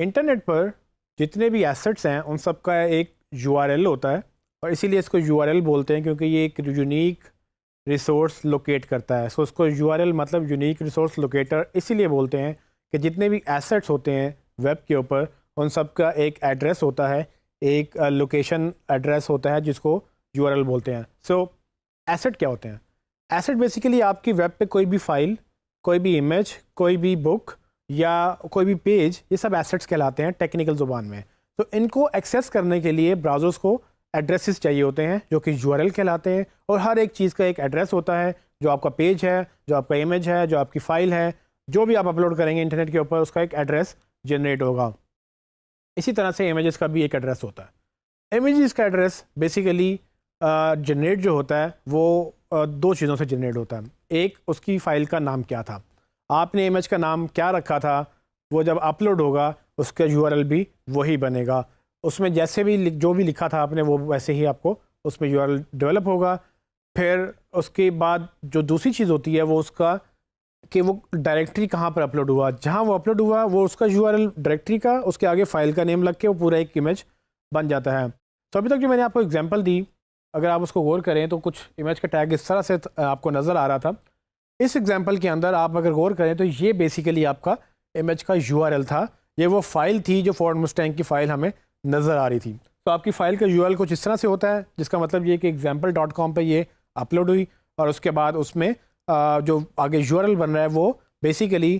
Internet पर जितने भी एसेट्स हैं उन सब का एक यूआरएल होता है और इसीलिए इसको यूआरएल बोलते हैं क्योंकि ये एक यूनिक रिसोर्स लोकेट करता है। सो उसको यूआरएल मतलब यूनिक रिसोर्स लोकेटर इसीलिए बोलते हैं कि जितने भी एसेट्स होते हैं वेब के ऊपर उन सब का एक एड्रेस होता है, एक लोकेशन एड्रेस होता है जिसको यूआरएल बोलते हैं। सो एसेट क्या होते हैं? एसेट बेसिकली आपकी वेब पे कोई भी फाइल, कोई भी इमेज, कोई भी बुक या कोई भी पेज, ये सब एसेट्स कहलाते हैं टेक्निकल ज़ुबान में। तो इनको एक्सेस करने के लिए ब्राउज़र्स को एड्रेसेस चाहिए होते हैं जो कि यूआरएल कहलाते हैं और हर एक चीज़ का एक एड्रेस होता है। जो आपका पेज है, जो आपका इमेज है, जो आपकी फ़ाइल है, जो भी आप अपलोड करेंगे इंटरनेट के ऊपर उसका एक एड्रेस जनरेट होगा। इसी तरह से इमेजेस का भी एक एड्रेस होता है। इमेजेस का एड्रेस बेसिकली जनरेट जो होता है वो दो चीज़ों से जनरेट होता है। एक, उसकी फ़ाइल का नाम क्या था, आपने इमेज का नाम क्या रखा था, वो जब अपलोड होगा उसका यूआरएल भी वही बनेगा। उसमें जैसे भी जो भी लिखा था आपने वो वैसे ही आपको उसमें यूआरएल डेवलप होगा। फिर उसके बाद जो दूसरी चीज़ होती है वो उसका कि वो डायरेक्टरी कहाँ पर अपलोड हुआ, जहाँ वो अपलोड हुआ वो उसका यूआरएल डायरेक्टरी का, उसके आगे फ़ाइल का नेम लग के वो पूरा एक इमेज बन जाता है। तो अभी तक जो मैंने आपको एग्जांपल दी, अगर आप उसको गौर करें तो कुछ इमेज का टैग इस तरह से आपको नज़र आ रहा था। इस एग्जांपल के अंदर आप अगर गौर करें तो ये बेसिकली आपका इमेज का यूआरएल था। ये वो फाइल थी जो फोर्ड मुस्टैंग की फ़ाइल हमें नज़र आ रही थी। तो आपकी फ़ाइल का यूआरएल कुछ इस तरह से होता है, जिसका मतलब ये कि example.com पे ये अपलोड हुई और उसके बाद उसमें जो आगे यूआरएल बन रहा है वो बेसिकली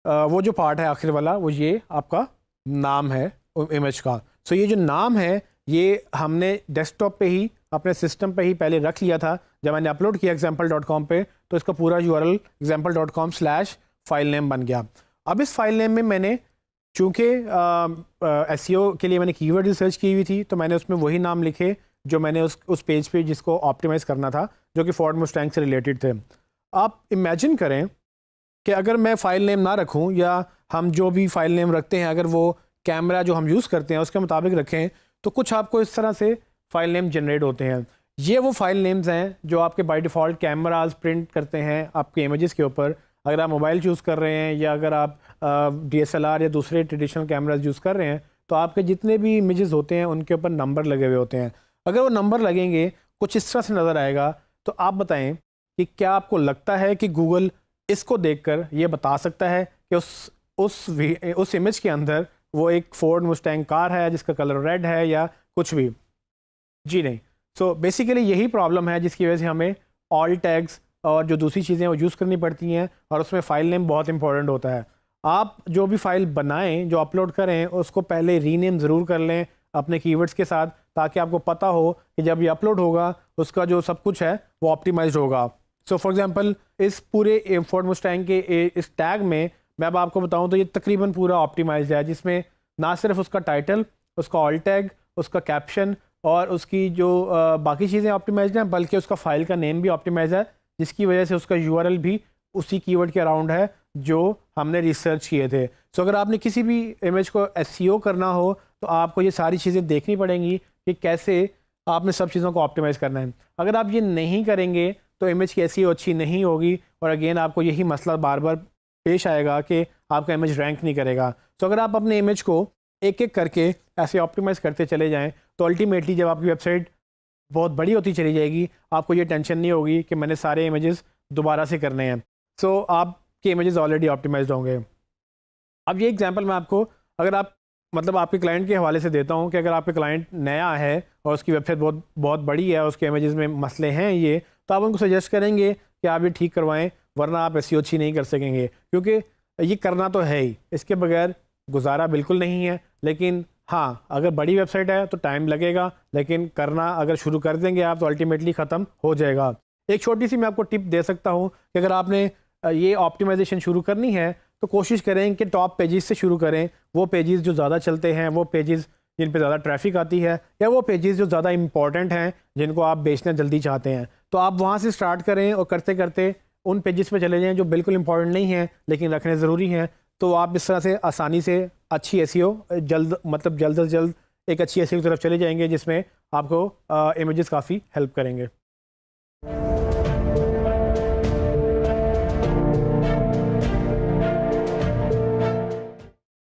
वो जो पार्ट है आखिर वाला वो ये आपका नाम है इमेज का। सो ये जो नाम है ये हमने डेस्कटॉप पे ही अपने सिस्टम पे ही पहले रख लिया था। जब मैंने अपलोड किया example.com पे तो इसका पूरा यूआरएल example.com/फाइल नेम बन गया। अब इस फाइल नेम में मैंने चूँकि एसईओ के लिए मैंने कीवर्ड रिसर्च की हुई थी तो मैंने उसमें वही नाम लिखे जो मैंने उस पेज पे जिसको ऑप्टिमाइज़ करना था, जो कि फोर्ड मुस्टैंग से रिलेटेड थे। आप इमेजिन करें कि अगर मैं फ़ाइल नेम ना रखूं या हम जो भी फ़ाइल नेम रखते हैं अगर वो कैमरा जो हम यूज़ करते हैं उसके मुताबिक रखें तो कुछ आपको इस तरह से फ़ाइल नेम जनरेट होते हैं। ये वो फ़ाइल नेम्स हैं जो आपके बाय डिफ़ॉल्ट कैमराज प्रिंट करते हैं आपके इमेजेस के ऊपर। अगर आप मोबाइल चूज़ कर रहे हैं या अगर आप DSLR या दूसरे ट्रेडिशनल कैमराज यूज़ कर रहे हैं तो आपके जितने भी इमेजेस होते हैं उनके ऊपर नंबर लगे हुए होते हैं। अगर वो नंबर लगेंगे कुछ इस तरह से नज़र आएगा। तो आप बताएं कि क्या आपको लगता है कि गूगल इसको देखकर ये बता सकता है कि उस इमेज के अंदर वो एक फोर्ड मुस्टैंग कार है जिसका कलर रेड है या कुछ भी? जी नहीं। सो बेसिकली यही प्रॉब्लम है जिसकी वजह से हमें ऑल टैग्स और जो दूसरी चीज़ें वो यूज़ करनी पड़ती हैं और उसमें फ़ाइल नेम बहुत इंपॉर्टेंट होता है। आप जो भी फ़ाइल बनाएं, जो अपलोड करें, उसको पहले रीनेम ज़रूर कर लें अपने कीवर्ड्स के साथ, ताकि आपको पता हो कि जब ये अपलोड होगा उसका जो सब कुछ है वो ऑप्टिमाइज्ड होगा। सो फॉर एग्जांपल इस पूरे फोर्ड मुस्टैंग के इस टैग में मैं अब आपको बताऊं तो ये तकरीबन पूरा ऑप्टिमाइज्ड है, जिसमें ना सिर्फ उसका टाइटल, उसका ऑल टैग, उसका कैप्शन और उसकी जो बाकी चीज़ें ऑप्टिमाइज्ड हैं, बल्कि उसका फ़ाइल का नेम भी ऑप्टिमाइज है, जिसकी वजह से उसका यूआरएल भी उसी कीवर्ड के अराउंड है जो हमने रिसर्च किए थे। सो अगर आपने किसी भी इमेज को एसईओ करना हो तो आपको ये सारी चीज़ें देखनी पड़ेंगी कि कैसे आपने सब चीज़ों को ऑप्टिमाइज़ करना है। अगर आप ये नहीं करेंगे तो इमेज की एसईओ अच्छी नहीं होगी और अगेन आपको यही मसला बार बार पेश आएगा कि आपका इमेज रैंक नहीं करेगा। तो अगर आप अपने इमेज को एक एक करके ऐसे ऑप्टिमाइज़ करते चले जाएँ तो अल्टीमेटली जब आपकी वेबसाइट बहुत बड़ी होती चली जाएगी आपको ये टेंशन नहीं होगी कि मैंने सारे इमेजेस दोबारा से करने हैं। सो आपके इमेजेस ऑलरेडी ऑप्टिमाइज्ड होंगे। अब ये एग्जांपल मैं आपको अगर आप मतलब आपके क्लाइंट के हवाले से देता हूँ कि अगर आपके क्लाइंट नया है और उसकी वेबसाइट बहुत बहुत बड़ी है, उसके इमेजेस में मसले हैं ये, तो आप उनको सजेस्ट करेंगे कि आप ये ठीक करवाएं, वरना आप एसईओ अच्छी नहीं कर सकेंगे, क्योंकि ये करना तो है ही, इसके बगैर गुजारा बिल्कुल नहीं है। लेकिन हाँ, अगर बड़ी वेबसाइट है तो टाइम लगेगा, लेकिन करना अगर शुरू कर देंगे आप तो अल्टीमेटली ख़त्म हो जाएगा। एक छोटी सी मैं आपको टिप दे सकता हूँ कि अगर आपने ये ऑप्टिमाइजेशन शुरू करनी है तो कोशिश करें कि टॉप पेजेस से शुरू करें, वो पेजेस जो ज़्यादा चलते हैं, वो पेजेस जिन पे ज़्यादा ट्रैफिक आती है, या वो पेजेस जो ज़्यादा इंपॉर्टेंट हैं जिनको आप बेचना जल्दी चाहते हैं। तो आप वहाँ से स्टार्ट करें और करते करते उन पेजेस पे चले जाएँ जो बिल्कुल इंपॉर्टेंट नहीं हैं लेकिन रखने ज़रूरी हैं। तो आप इस तरह से आसानी से अच्छी एसईओ जल्द से जल्द एक अच्छी एसईओ की तरफ चले जाएंगे जिसमें आपको इमेजेस काफ़ी हेल्प करेंगे।